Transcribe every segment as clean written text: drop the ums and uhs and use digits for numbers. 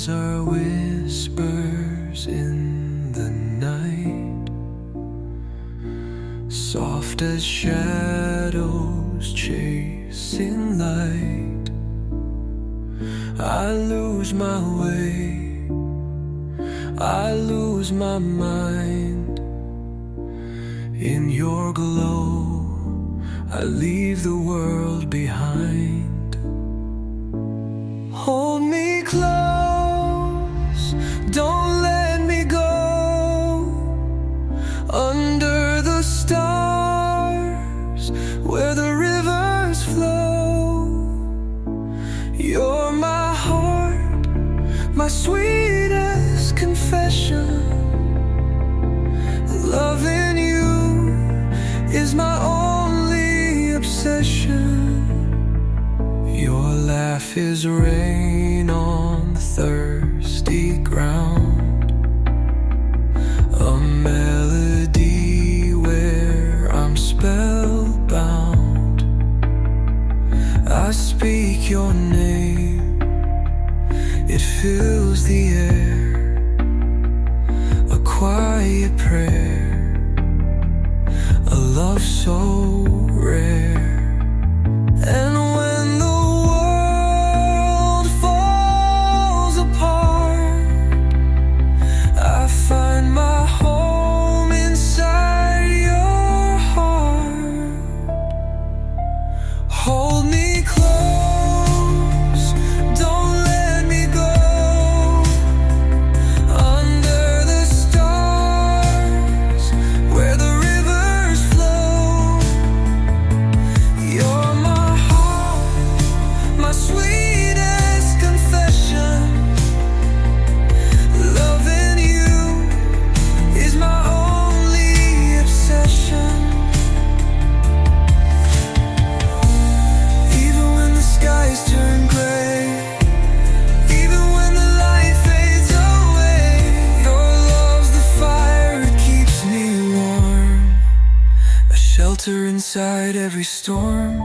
words are whispers in the night, soft as shadows chasing light. I lose my way, I lose my mind. In your glow, I leave the world behind. Hold me close, don't let me go. Under the stars, where the rivers flow. You're my heart, my sweetest confession. Loving you is my only obsession. Your laugh is rain on the thirsty ground, a melody where I'm spellbound. I speak your name, it fills the air, a quiet prayer, a love so rare. And when the world falls apart, I find my home inside your heart. Hold me close, don't let me go. Under the stars, where the rivers flow. You're my heart, my sweetest confession. Loving you is my only obsession. Even when the skies turn gray, even when the light fades away, your love's the fire, it keeps me warm, a shelter inside every storm.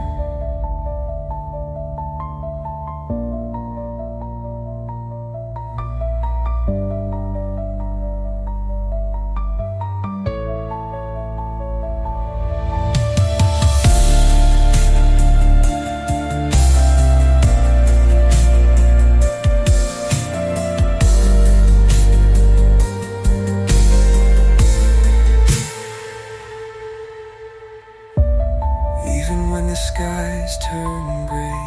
Even when the skies turn gray,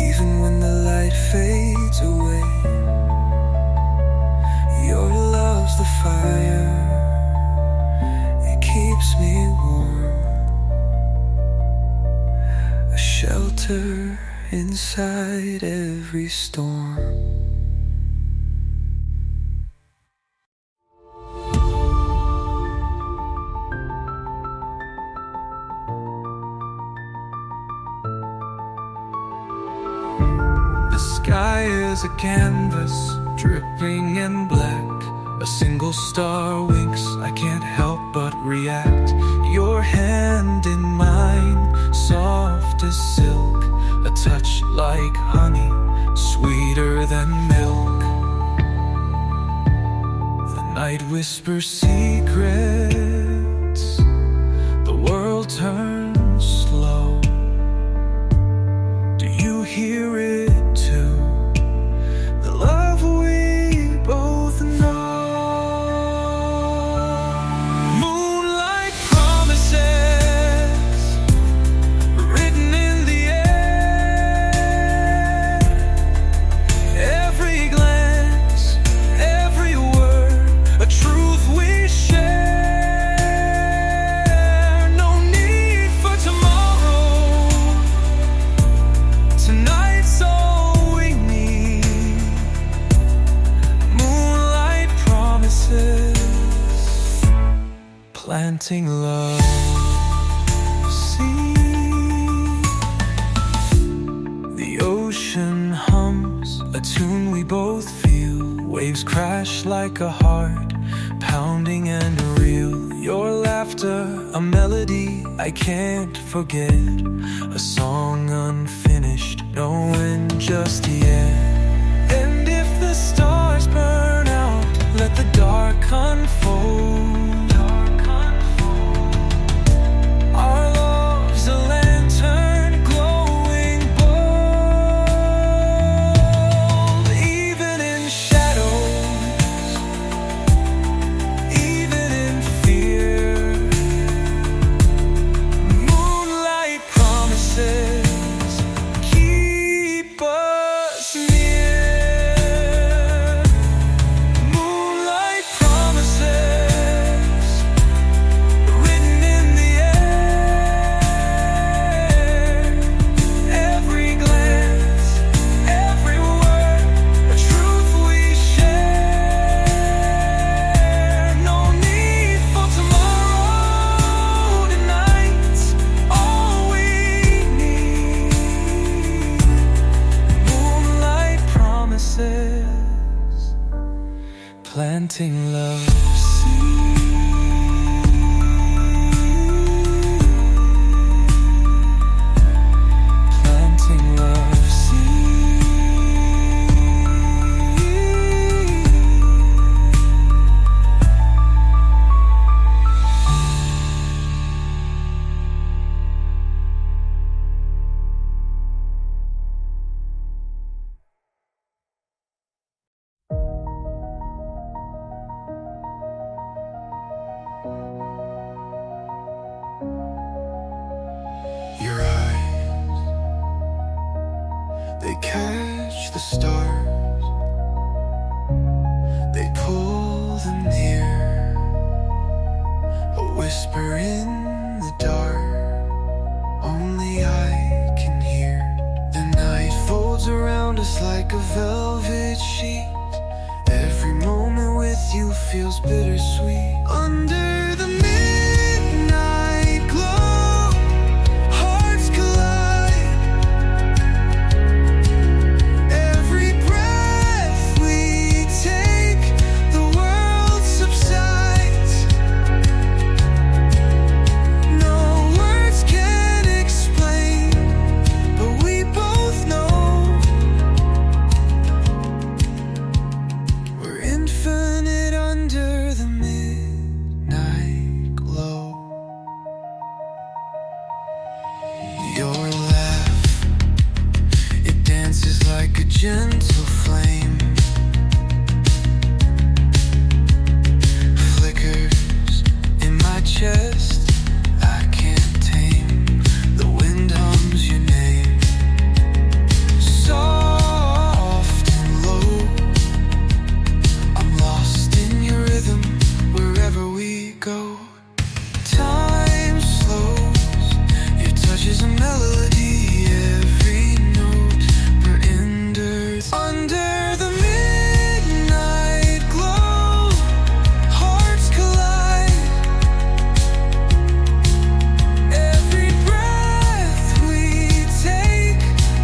even when the light fades away, your love's the fire, it keeps me warm, a shelter inside every storm. The sky is a canvas, dripping in black. A single star winks, I can't help but react. Your hand in mine, soft as silk, a touch like honey, sweeter than milk. The night whispers secrets, the world turns slow. Do you hear it too? The love we both know. Moonlight promises written in the air. Every glance, every word, a truth we share. No need for tomorrow. Tonight's all we need. Moonlight promises, planting love seed. The ocean hums a tune we both feel. Waves crash like a heart, pounding and real. Your laughter, a melody I can't forget, a song unfinished, knowing just yet. And if the stars burn out, let the dark unfold. Our love's a lantern glowing bold. Even in shadows, even in fear, moonlight promises keep us near. Moonlight promises written in the air. Every glance, every word, a truth we share. No need for tomorrow, tonight's all we need. Moonlight promises, planting love planting love Your eyes, they catch the stars, they pull them near. A whisper in the dark, only I can hear. The night folds around us like a velvet sheet. Every moment with you feels bittersweet. Under the midnight glow, hearts collide. Every breath we take, the world subsides. No words can explain, but we both know we're infinite under the midnight glow. Your laugh, it dances like a gentle flame, flickers in my chest, I can't tame. The wind hums your name, soft and low. I'm lost in your rhythm wherever we go. Time slows, your touch is a melody. Every note renders under the midnight glow. Hearts collide. Every breath we take,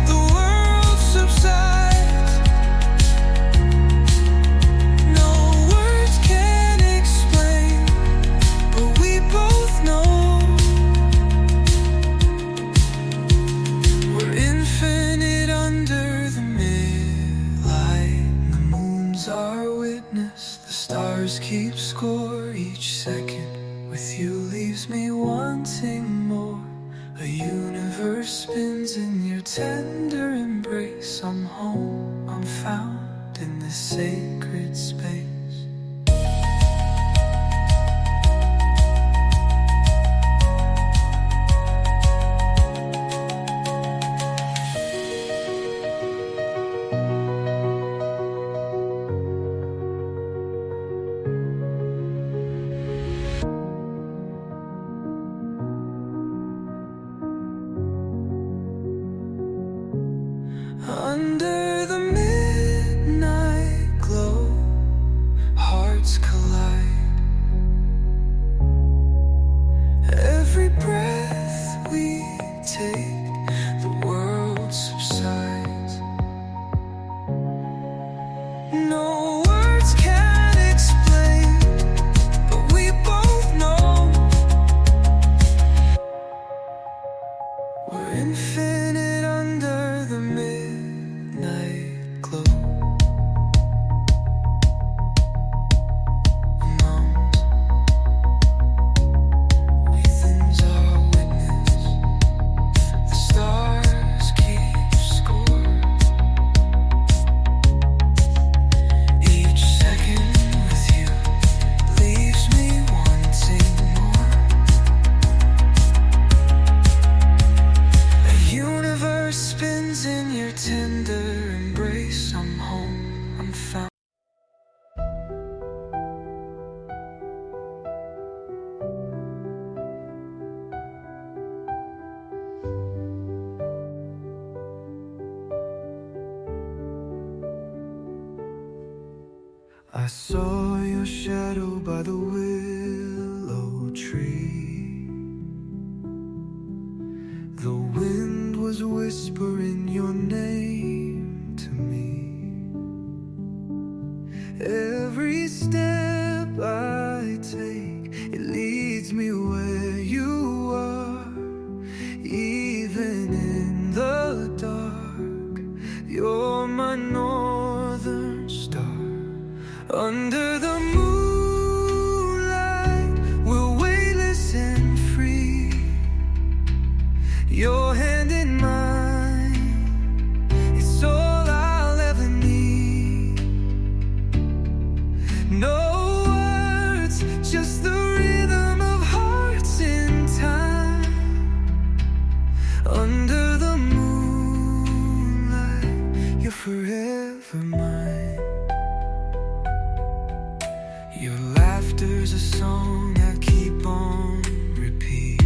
the world subsides. No words can explain, but we both know we're infinite under the midlight. The moon's our witness, the stars keep score. Each second with you leaves me wanting more. A universe spins in your tender embrace. I'm home, I'm found in this sacred space. Under the midnight glow, hearts collide. Every breath we take, the world subsides. No words can explain, but we both know we're infinite under the midnight. I saw your shadow by the willow tree. The wind was whispering your name to me. Every step I take, it leads me where you are. Even in the dark, you're my northern star. Under the moonlight, we're weightless and free. Your hand in mine, it's all I'll ever need. No words, just the rhythm of hearts in time. Under the moonlight, you're forever mine. Your laughter's a song I keep on repeat.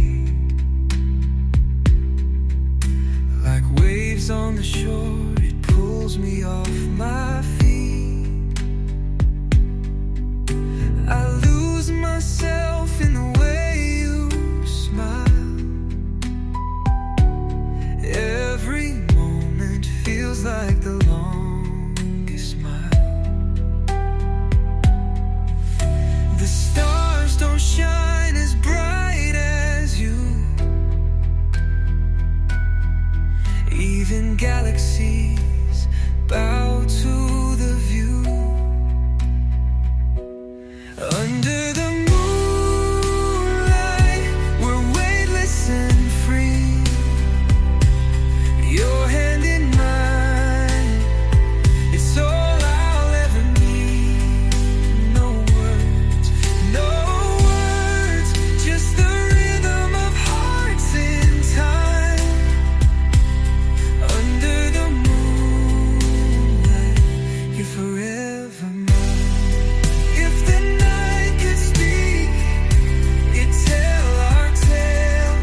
Like waves on the shore, it pulls me off my feet. I lose myself in the way you smile. Every moment feels like the longest mile. The stars don't shine as bright as you. Even galaxies bow to the view. Under the moonlight, we're weightless and free. Your hand in mine, it's all I'll ever need. No words, no words, just the rhythm of hearts in time. Under the moonlight, you're forever mine. If the night could speak, it'd tell our tale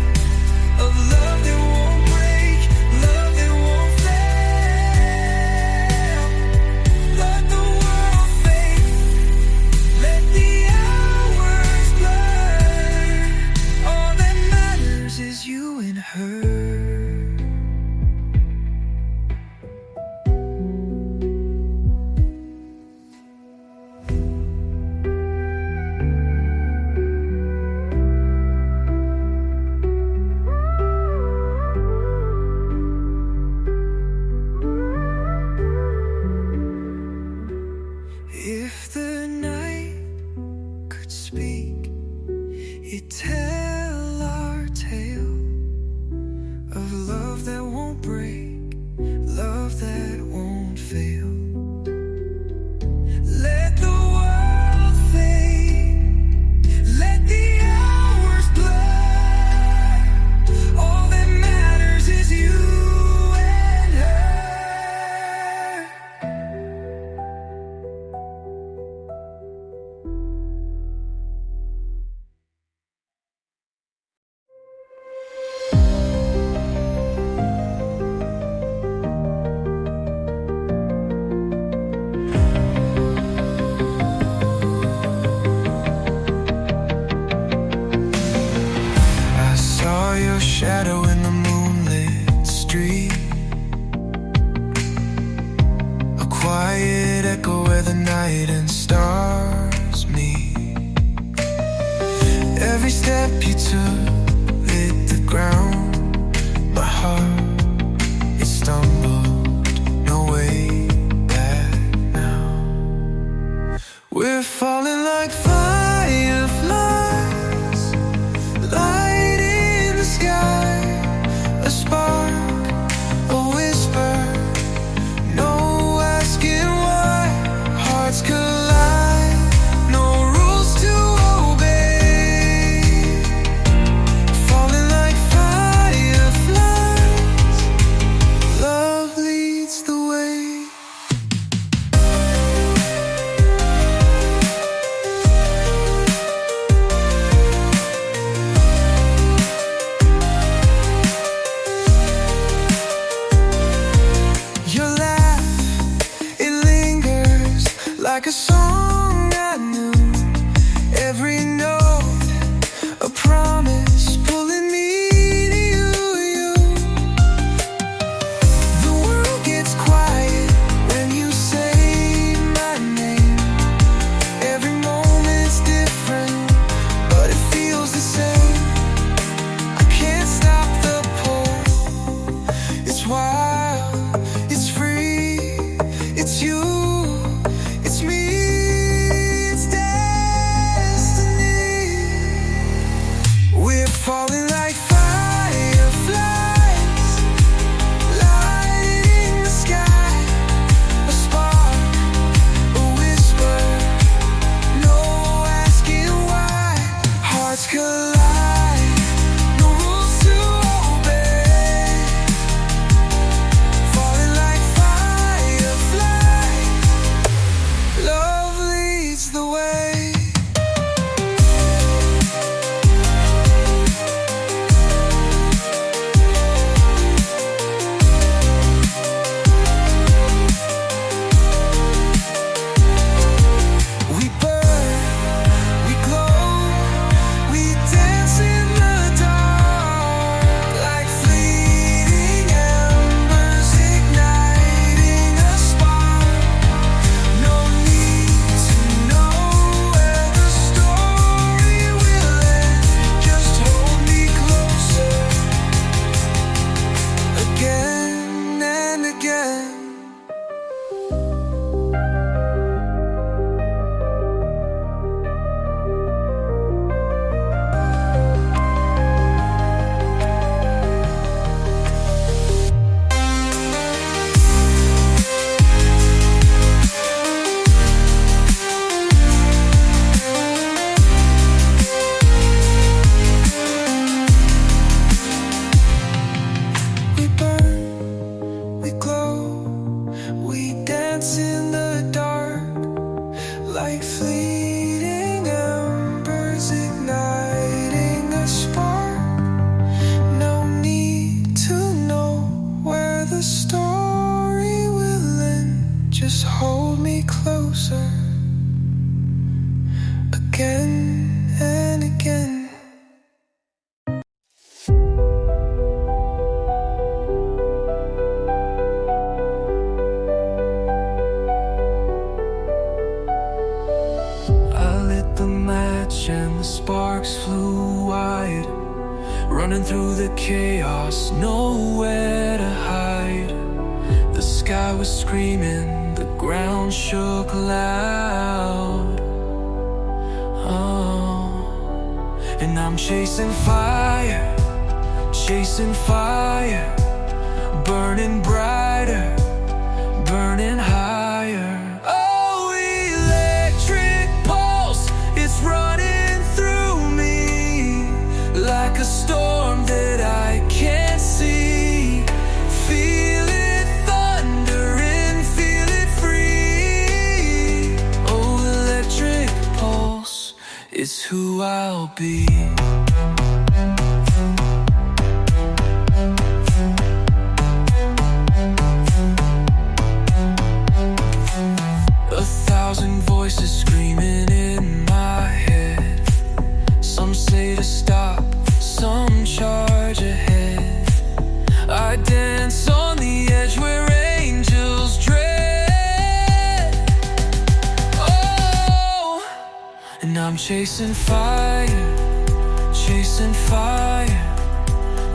of love that won't break, love that won't fail. Let the world fade, let the hours blur. All that matters is you and her. If the night could speak, it'd tell our tale of love that won't break, love that won't fail. Let the world fade, let the hours blur. All that matters is you and her. I saw your shadow in the moonlit street. A quiet echo where the night and stars meet. Every step you took hit the ground. My heart, it stumbled, no way back now. We're falling like fireflies, light in the sky, a spark, a whisper, no asking why. Hearts collide, no rules to obey. Falling like fireflies, love leads the way. Your laugh, it lingers like a song dance in the dark like fleeting embers igniting a spark. No need to know where the story will end. Just hold me closer again and again. And the sparks flew wide, running through the chaos, nowhere to hide. The sky was screaming, the ground shook loud. Oh, and I'm chasing fire, burning brighter, burning higher. Oh, electric pulse, it's running like a storm that I can't see. Feel it thundering, feel it free. Oh, electric pulse is who I'll be. A thousand voices screaming in my head. Some say to stop, some charge ahead. I dance on the edge where angels dread. Oh, and I'm chasing fire,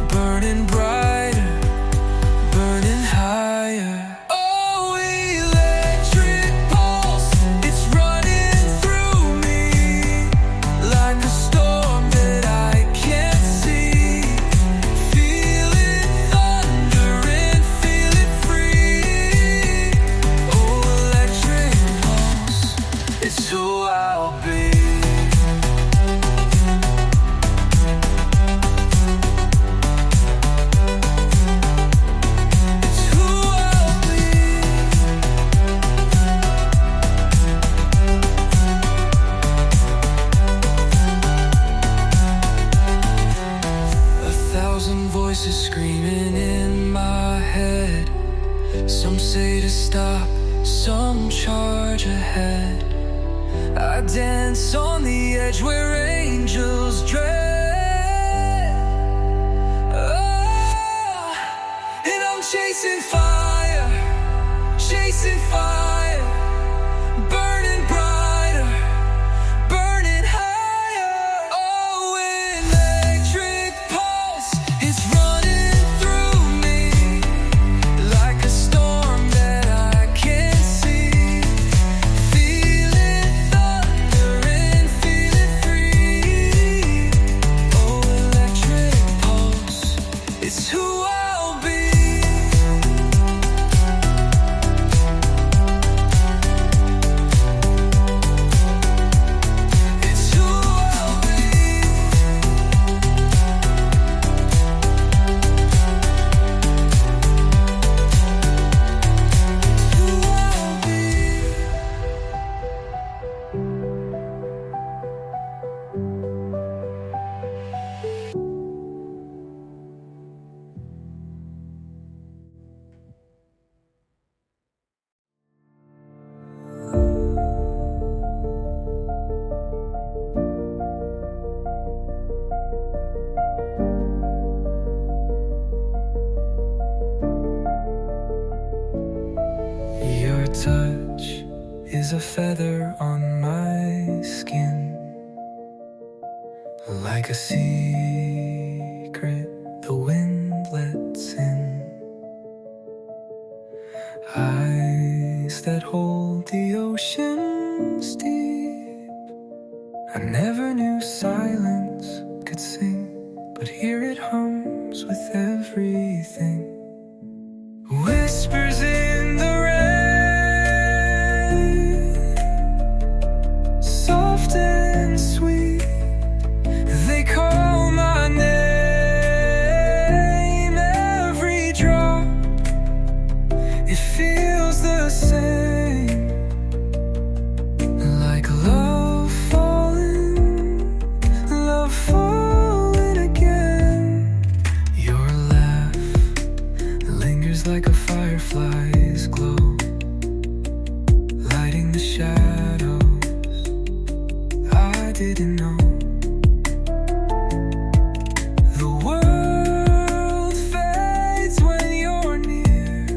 burning brighter, burning higher. Voices screaming in my head. Some say to stop, some charge ahead. I dance on the edge where angels dread. Oh, and I'm chasing fire, burning brighter, burning higher. Oh, electric pulse, it's running through me like a storm that I can't see. Feel it thundering, feel it free. Oh, electric pulse, it's who I'll be. Your touch is a feather on my skin, like a secret the wind lets in. Eyes that hold the oceans deep. I never knew silence could sing, but here it hums with everything. Whispers in the rain, soft and sweet, they call my name. Every drop, it feels the same. didn't know. The world fades when you're near.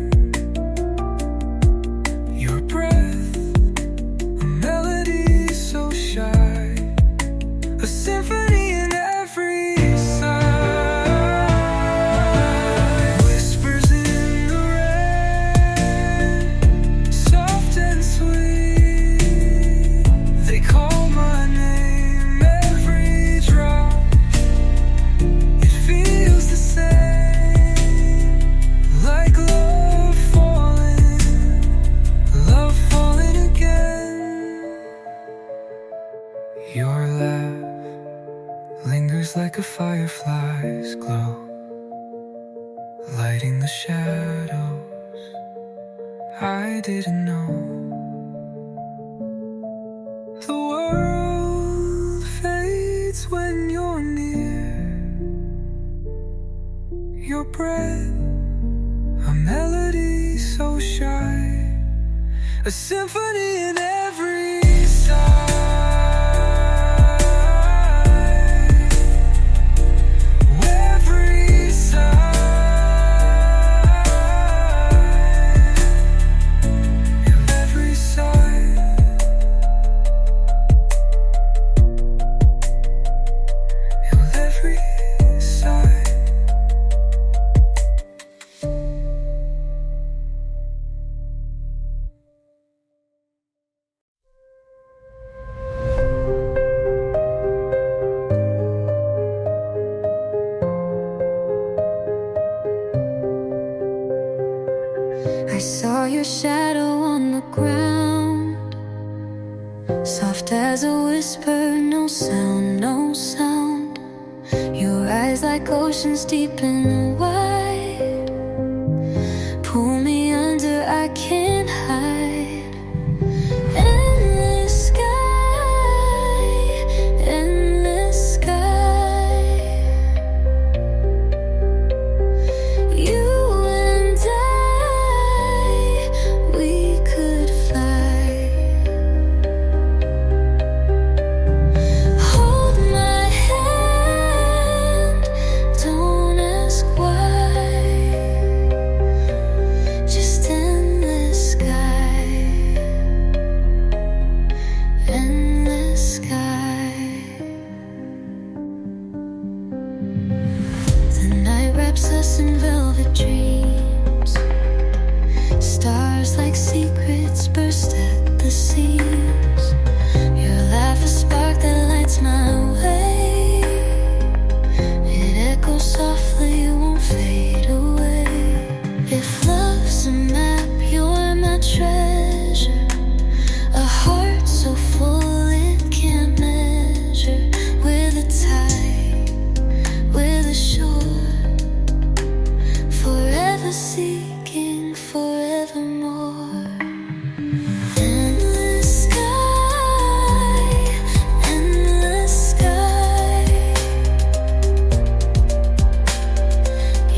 Your breath, a melody so shy, a symphony in every sigh. Whispers in the rain, soft and sweet. They call my name every drop. It feels the same, like love falling again. Your laugh lingers like a firefly's glow, lighting the shadows I didn't know. The world fades when you're near. Your breath, a melody so shy, a symphony in every sigh. Every sigh, every sigh, every sigh. I saw your shadow on the ground, soft as a whisper, no sound, no sound. Your eyes like oceans deep and wide, pull me under, I can't hide. Endless sky, endless sky. You and we could fly. Hold my hand, don't ask why. Just endless sky, endless sky. The night wraps us in velvet dreams. Stars like secrets burst at the seams. Your laugh a spark that lights my way. It echoes softly, won't fade away. If love's a map, you're my treasure. A heart so full it can't measure. We're the tide, we're the shore, forever seeking forevermore. Endless sky, endless sky.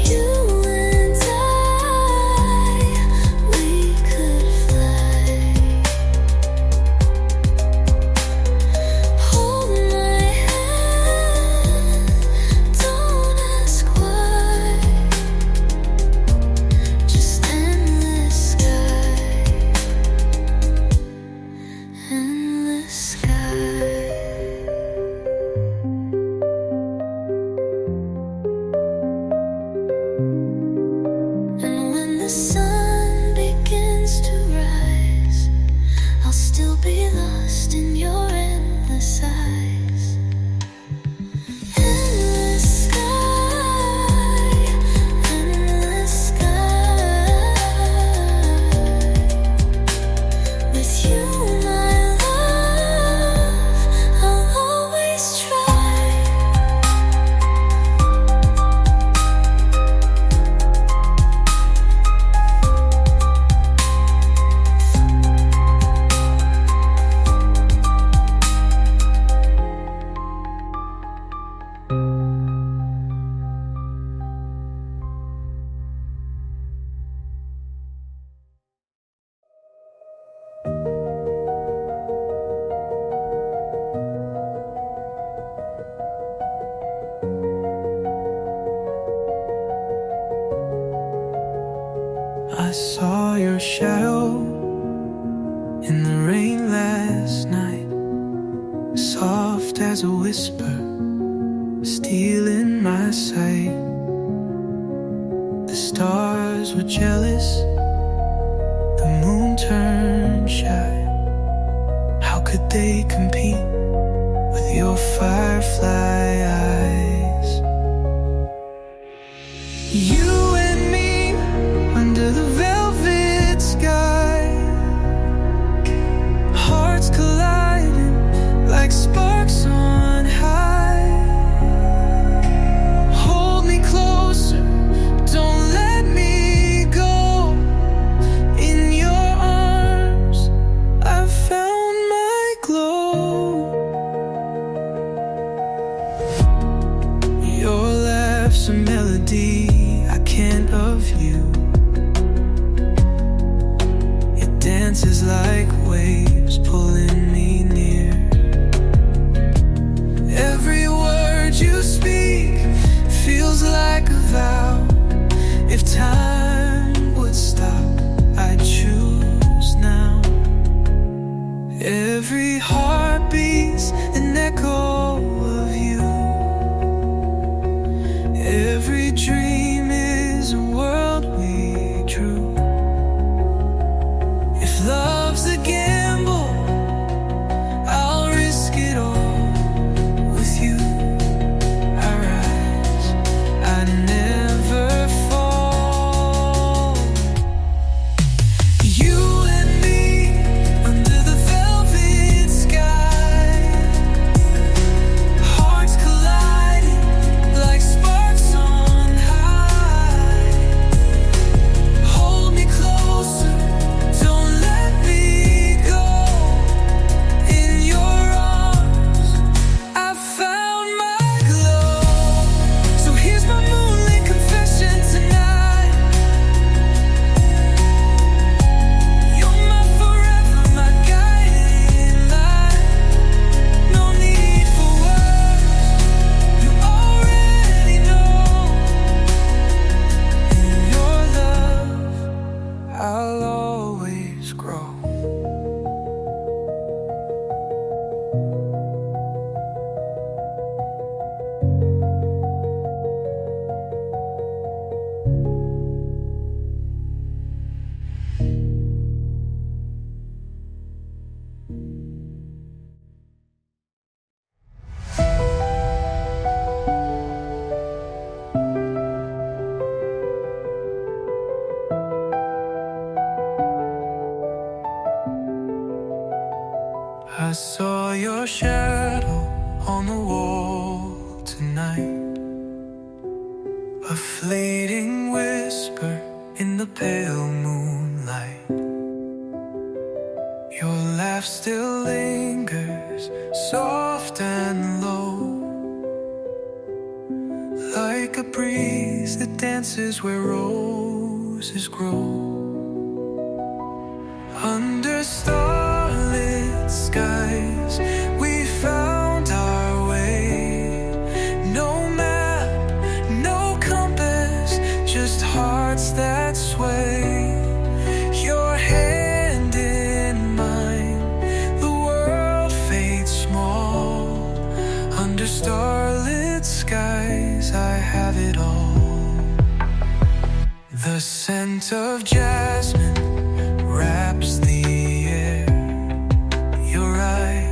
You and we could fly. Hold my hand, don't ask why. Just endless sky, whisper, stealing my sight. The stars were jealous, the moon turned shy. How could they compete with your firefly eyes? You and me under the velvet sky, hearts colliding like sparks on high. Hold me closer, don't let me go. In your arms I found my glow. Your laugh's a melody I can't of you. It dances like waves pulling me near. Every word you speak feels like a vow. If time would stop, I'd choose now. Every heartbeat's an echo of you. Every dream is a world we drew. If love's a gamble, I'll risk it all with you. I rise, I never fall. You and me under the velvet sky, hearts colliding like sparks on high. Hold me closer, don't let me go. In your arms I found my glow. So here's my moonlit confession tonight. You're my forever, my guiding light. No need for words, you already know. In your love I'll always grow. I saw your shadow on the wall tonight, a fleeting whisper in the pale moonlight. Your laugh still lingers, soft and low, like a breeze that dances where roses grow. Under starlit skies we found our way. No map, no compass, just hearts that sway. Your hand in mine, the world fades small. Under starlit skies I have it all. The scent of jasmine wraps the air. Your eyes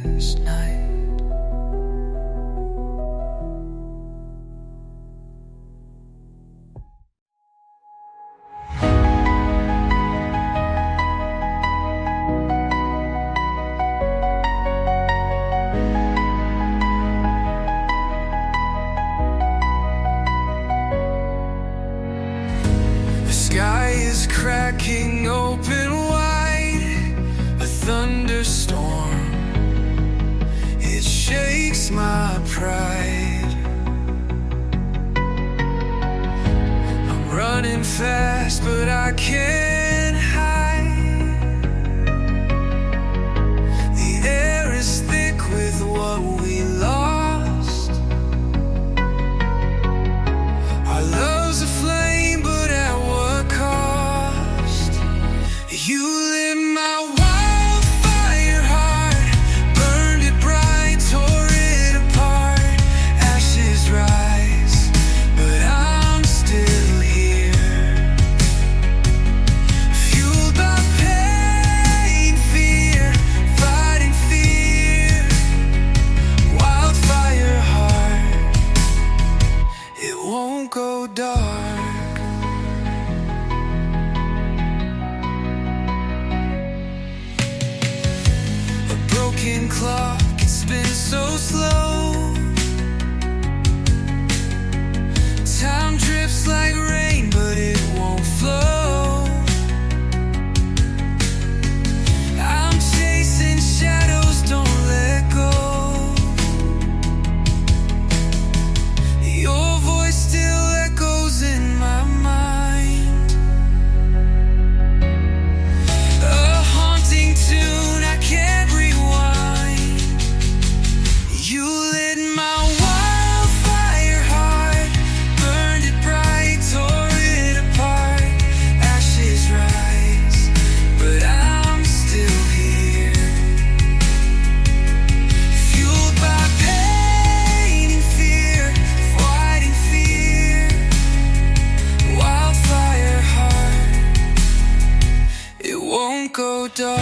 darkest night. The sky is cracking open wide, a thunderstorm. It shakes my pride. I'm running fast, but I can't hide. The air is thick with what we lost. Our love's a flame, but at what cost? You lit my wildfire heart, burned it bright, tore it apart. Ashes rise, but I'm still here. Fueled by pain, fear, fighting fear. Wildfire heart, it won't go dark. A broken clock, it spins so slow. Time drips like rain, but it won't flow. I'm chasing shadows, don't let go. Your voice still echoes in my mind. A haunting tune I can't rewind. You lit my wildfire heart, burned it bright, tore it apart. Ashes rise, but I'm still here. Fueled by pain and fear, fighting fear. Wildfire heart, it won't go dark.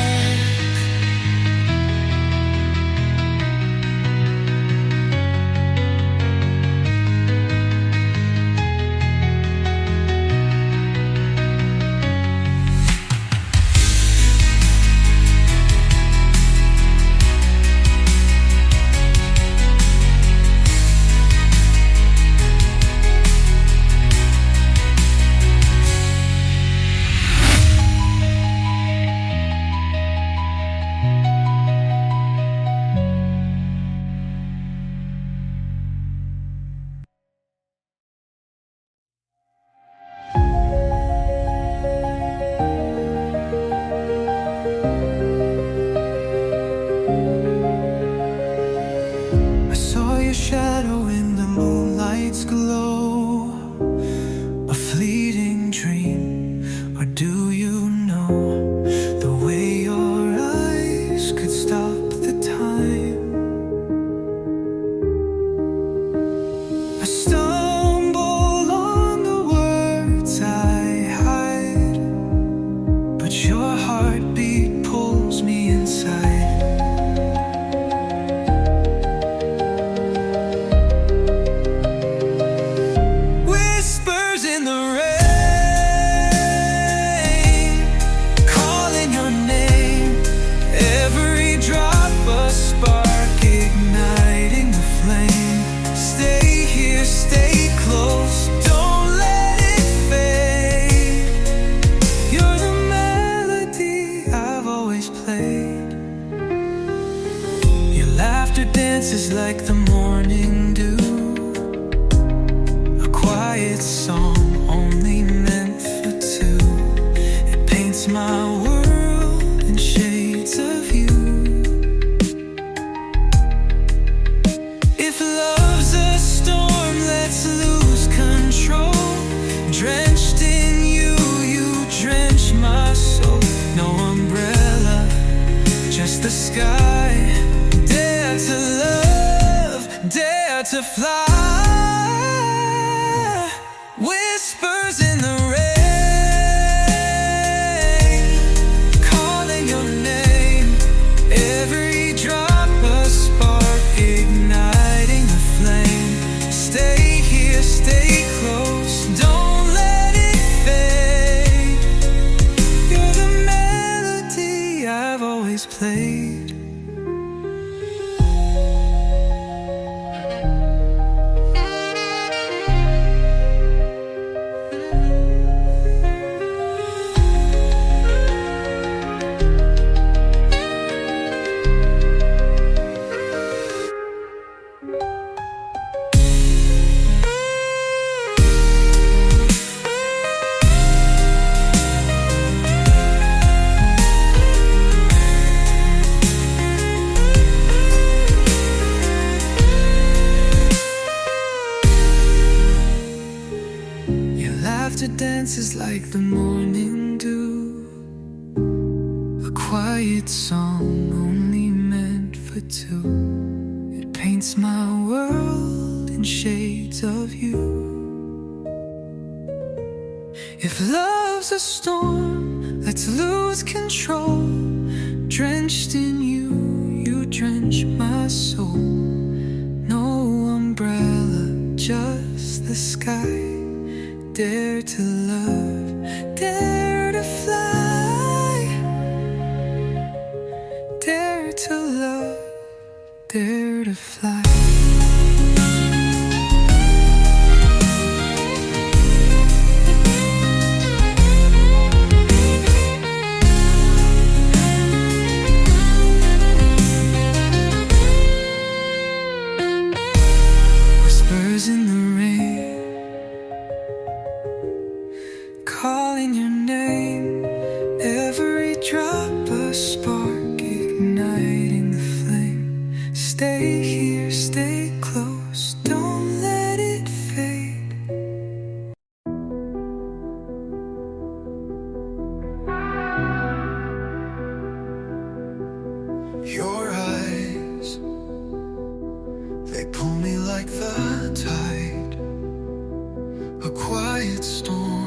I saw your shadow in the moonlight's glow. A fleeting dream, or do you know the way your eyes could stop the time? I stumble on the words I hide, but your heartbeat pulls me inside. Whispers in the rain, calling your name. Every drop a spark, igniting the flame. Stay here, stay close, don't let it fade. You're the melody I've always played. Your laughter dances like the morning dew, a quiet song only meant for two. It paints my world in shades of you. If love's a storm, let's lose control. Drenched in you, you drench my soul. No umbrella, just the sky. Dare to love, dare to fly. With dances like the morning dew, a quiet song only meant for two. It paints my world in shades of you. If love's a storm, let's lose control. Drenched in you, you drench my soul. No umbrella, just the sky. Dare to love, dare to fly. Dare to love, dare to fly. Whispers in the rain, calling your name. Every drop a spark, igniting the flame. Stay here, stay close, don't let it fade. Your eyes, they pull me like the tide, a quiet storm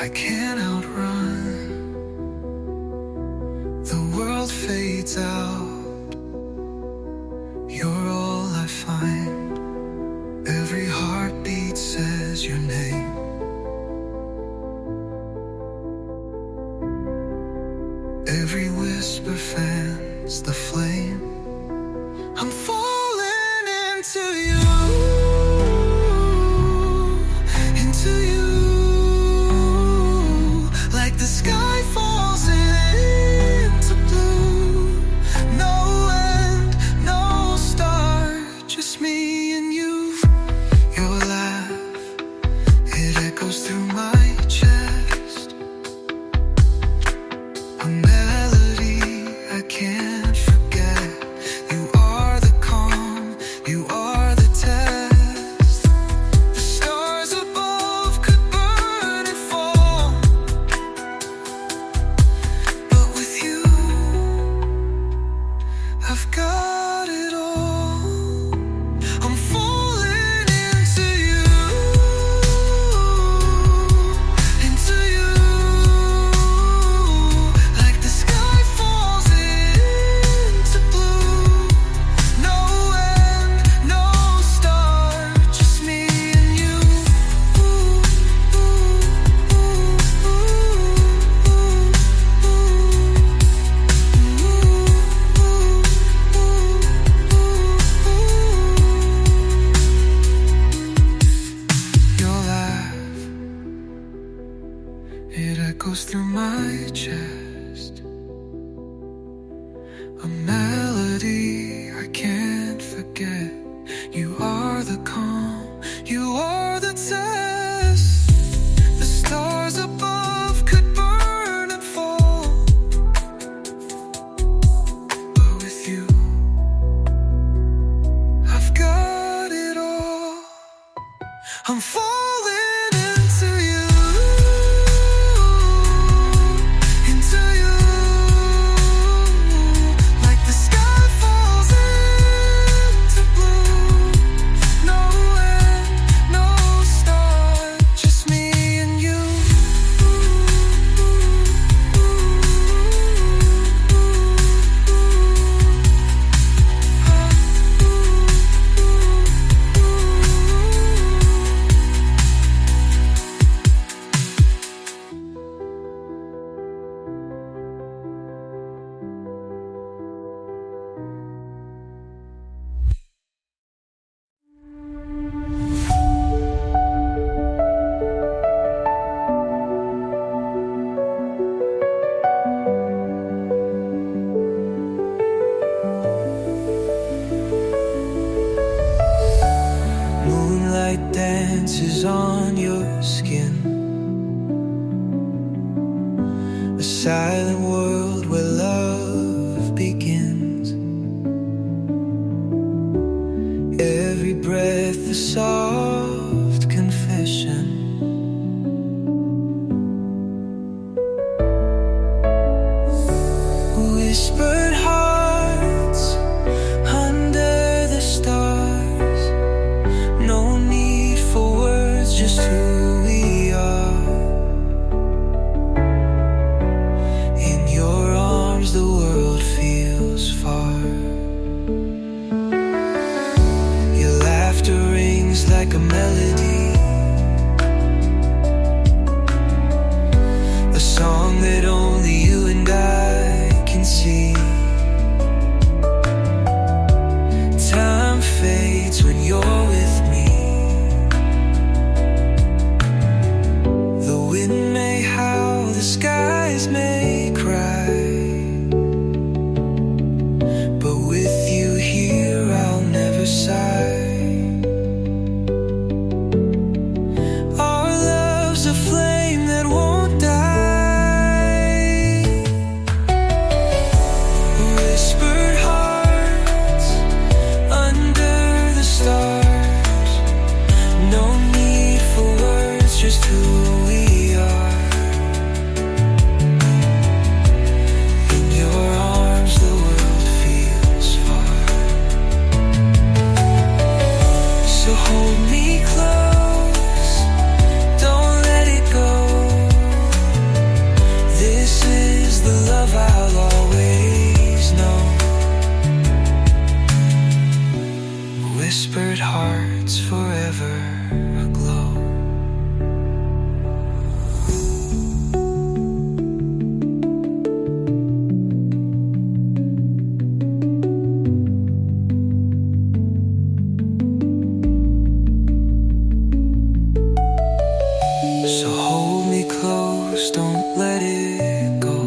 I can't outrun. The world fades out, you're all I find. Every heartbeat says your name. Every whisper fans the flame. I'm falling into you, into you. Like the sky falls into blue. No end, no start, just me and you. Your laugh, it echoes through my chest. A melody I can't forget. You are the calm, you are the test. The stars above could burn and fall, but with you, I've got it all. I'm falling into you, into you. Like the sky falls into blue. No end, no start, just me and you. Your laugh, it echoes through my chest. A melody I can't forget. You are the calm, you are the test. The stars above could burn and fall, but with you, I've got it all. I'm falling into you, into you. Like the sky falls into blue. No end, no start, just me and you. Moonlight dances on your skin, a silent world where love begins. Every breath a soft confession, feels far. Your laughter rings like a melody, a song that only you and I can see. Time fades when you're with me. The wind may howl, the skies may cry, but with you here I'll never sigh. Our love's a flame that won't die. Whispered hearts under the stars. No need for words, just who we are. In your arms the world feels far. So hold me close, don't let it go. This is the love I'll always know. Whispered hearts forever aglow. So hold me close, don't let it go.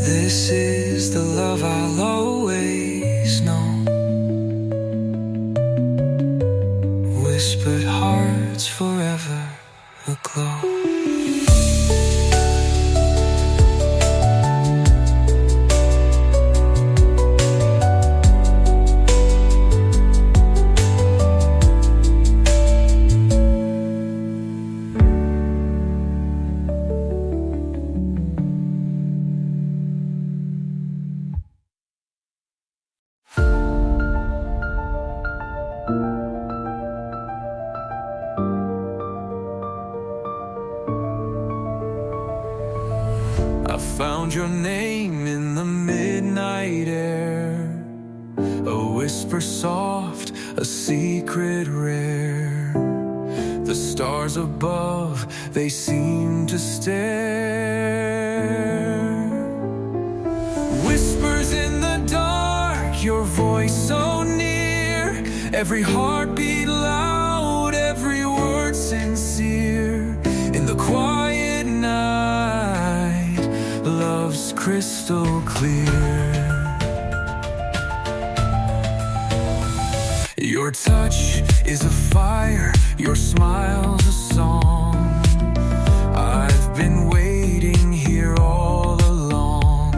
This is the love I'll always know. Whispered hearts forever aglow. I found your name in the midnight air, a whisper soft, a secret rare. The stars above, they seem to stare. Whispers in the dark, your voice so near. Every heartbeat loud, every word sincere. In the quiet night, love's crystal clear. Your touch is a fire, your smile's a song. I've been waiting here all along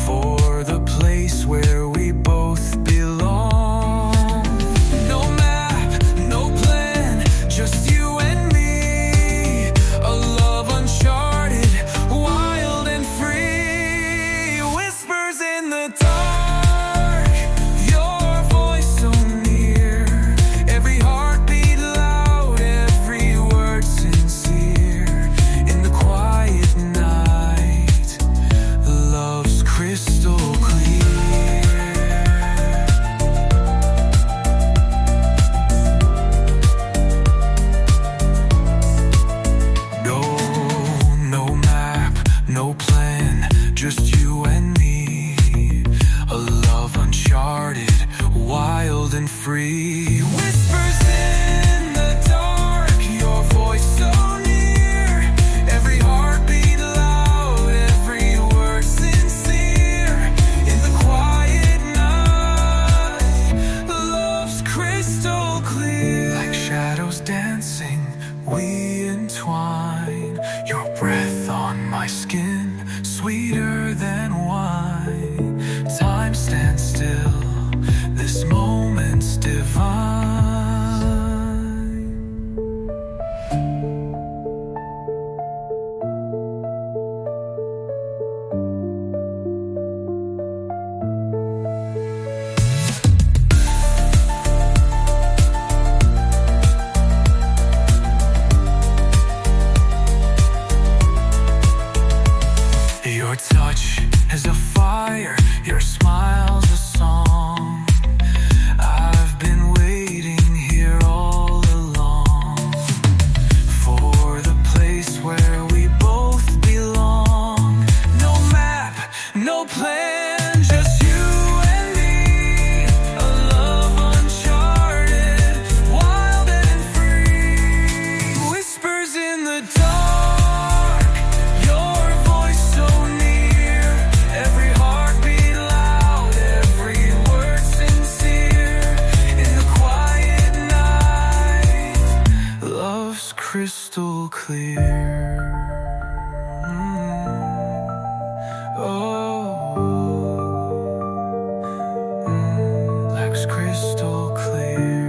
for the place where we both belong. No map, no plan, just you and me. A love uncharted, wild and free. Whispers in the dark, your voice so near. Every heartbeat loud, every word sincere. In the quiet night, love's crystal clear. No map, no plan, just you and me. A love uncharted, wild and free. Whispers in the dark, your voice so near. Every heartbeat loud, every word sincere. In the quiet night, love's crystal clear. Like shadows dancing, we entwine. Your breath on my skin, sweeter than wine. Time stands still, this moment's divine. Your Your touch is a fire, your smile's a song. I've been waiting here all along for the place where we both belong. No map, no plan, just you and me. A love uncharted, wild and free. Whispers in the dark, your voice so near. Every heartbeat loud, every word sincere. In the quiet night, love's crystal clear. Oh, life's crystal clear.